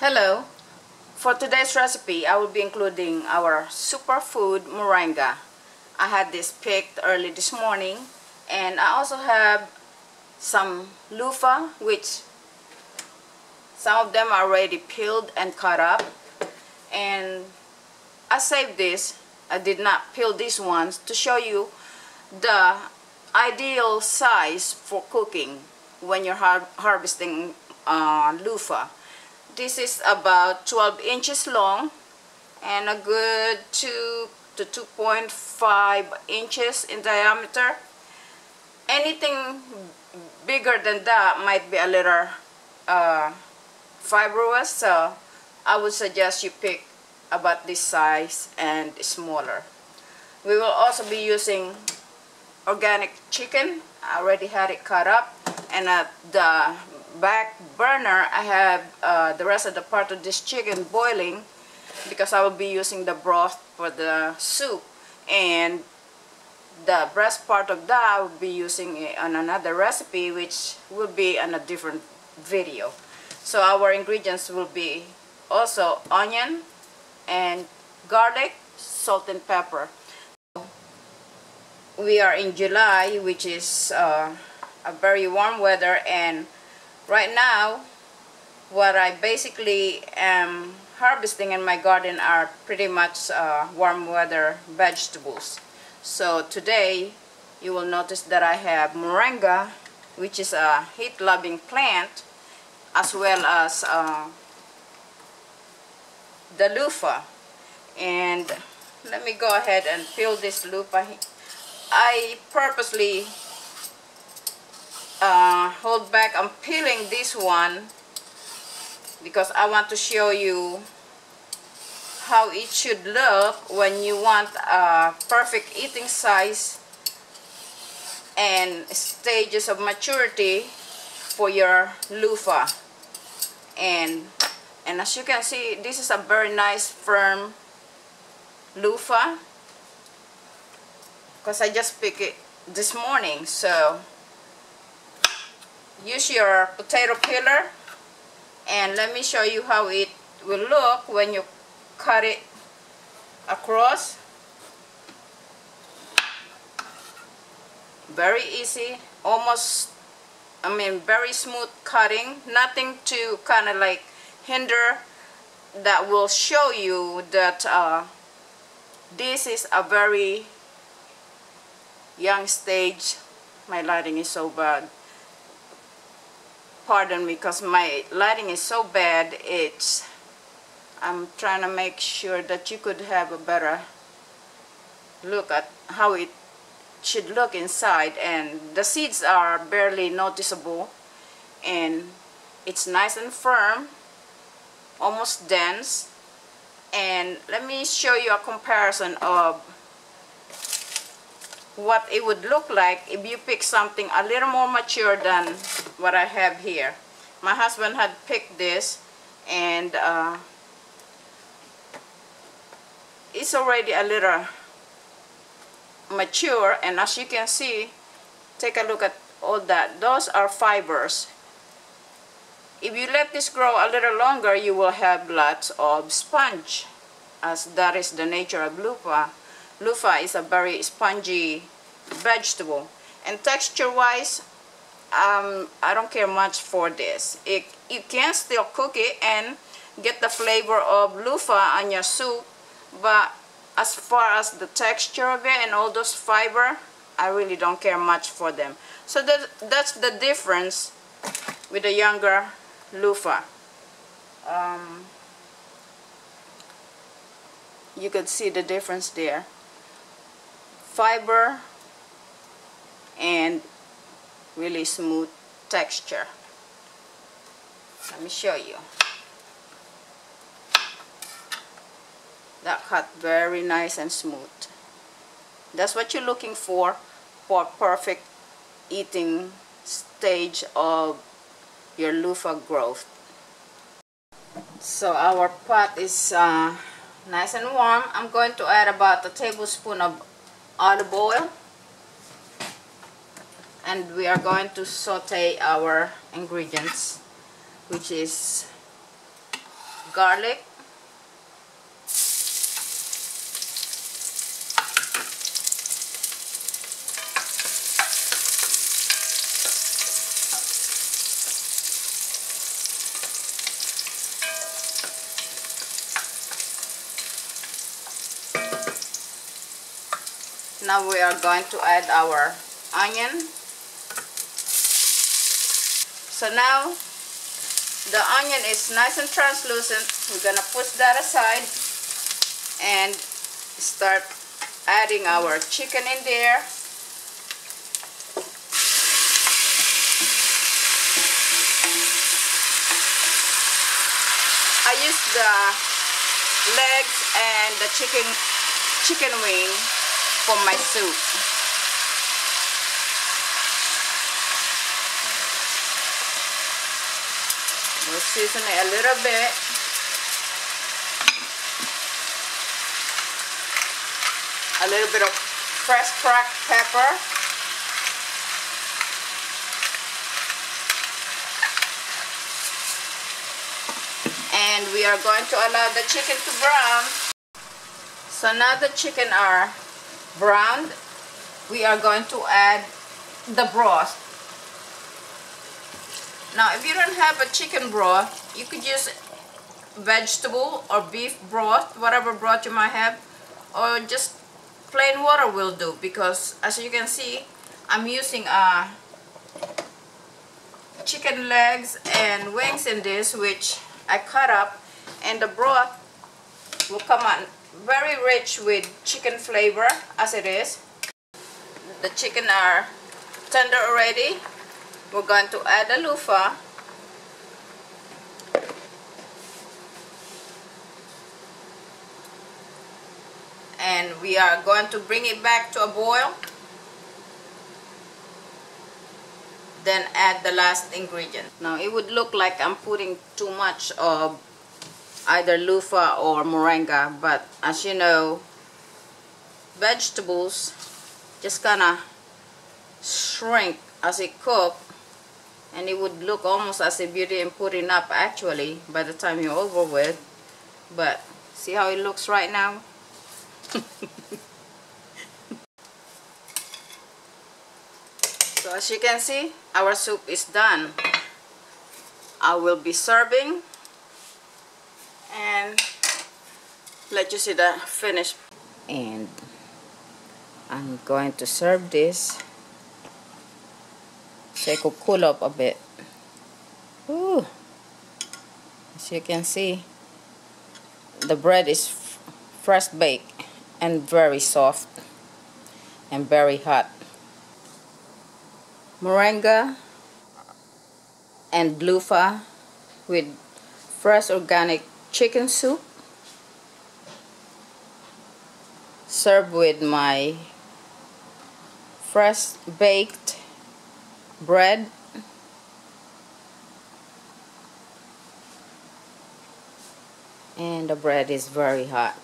Hello! For today's recipe, I will be including our superfood morenga. I had this picked early this morning, and I also have some luffa, which some of them are already peeled and cut up. And I saved this. I did not peel these ones to show you the ideal size for cooking when you're harvesting luffa. This is about 12 inches long and a good 2 to 2.5 inches in diameter. Anything bigger than that might be a little fibrous, so I would suggest you pick about this size and smaller. We will also be using organic chicken. I already had it cut up, and at the back burner I have the rest of the part of this chicken boiling because I will be using the broth for the soup, and the breast part of that I will be using on another recipe, which will be on a different video. So our ingredients will be also onion and garlic, salt and pepper. We are in July, which is a very warm weather, and right now what I basically am harvesting in my garden are pretty much warm weather vegetables. So today you will notice that I have morenga, which is a heat loving plant, as well as the luffa. And let me go ahead and peel this luffa. I purposely hold back on peeling this one because I want to show you how it should look when you want a perfect eating size and stages of maturity for your luffa. And as you can see, this is a very nice firm luffa because I just picked it this morning. So use your potato peeler, and let me show you how it will look when you cut it across. Very easy, almost, very smooth cutting, nothing to kind of like hinder. That will show you that this is a very young stage. My lighting is so bad. Pardon me, because my lighting is so bad. I'm trying to make sure that you could have a better look at how it should look inside, and the seeds are barely noticeable, and it's nice and firm, almost dense. And let me show you a comparison of what it would look like if you pick something a little more mature than what I have here. My husband had picked this, and it's already a little mature, and as you can see, take a look at all that. Those are fibers. If you let this grow a little longer, you will have lots of sponge, as that is the nature of luffa. Luffa is a very spongy vegetable, and texture wise, I don't care much for this. You can still cook it and get the flavor of luffa on your soup, but as far as the texture of it and all those fiber, I really don't care much for them. So that's the difference with the younger luffa. You could see the difference there. Fiber and really smooth texture. Let me show you. That cut very nice and smooth. That's what you're looking for perfect eating stage of your luffa growth. So our pot is nice and warm. I'm going to add about a tablespoon of olive oil, and we are going to saute our ingredients, which is garlic. Now we are going to add our onion. So now the onion is nice and translucent. We're gonna push that aside and start adding our chicken in there. I use the legs and the chicken wing for my soup. We'll season it a little bit. A little bit of fresh cracked pepper. And we are going to allow the chicken to brown. So now the chicken are browned, we are going to add the broth. Now if you don't have a chicken broth, you could use vegetable or beef broth, whatever broth you might have, or just plain water will do, because as you can see, I'm using chicken legs and wings in this, which I cut up, and the broth will come on very rich with chicken flavor as it is. The chicken are tender already. We're going to add the luffa. And we are going to bring it back to a boil. Then add the last ingredient. Now it would look like I'm putting too much of either luffa or morenga, but as you know, vegetables just gonna shrink as it cooks, and it would look almost as if you didn't put enough actually by the time you're over with. But see how it looks right now? So as you can see, our soup is done. I will be serving and let you see the finish. And I'm going to serve this so it could cool up a bit. Ooh. As you can see, the bread is fresh baked and very soft and very hot. Morenga and luffa with fresh organic chicken soup, served with my fresh baked bread and the bread is very hot.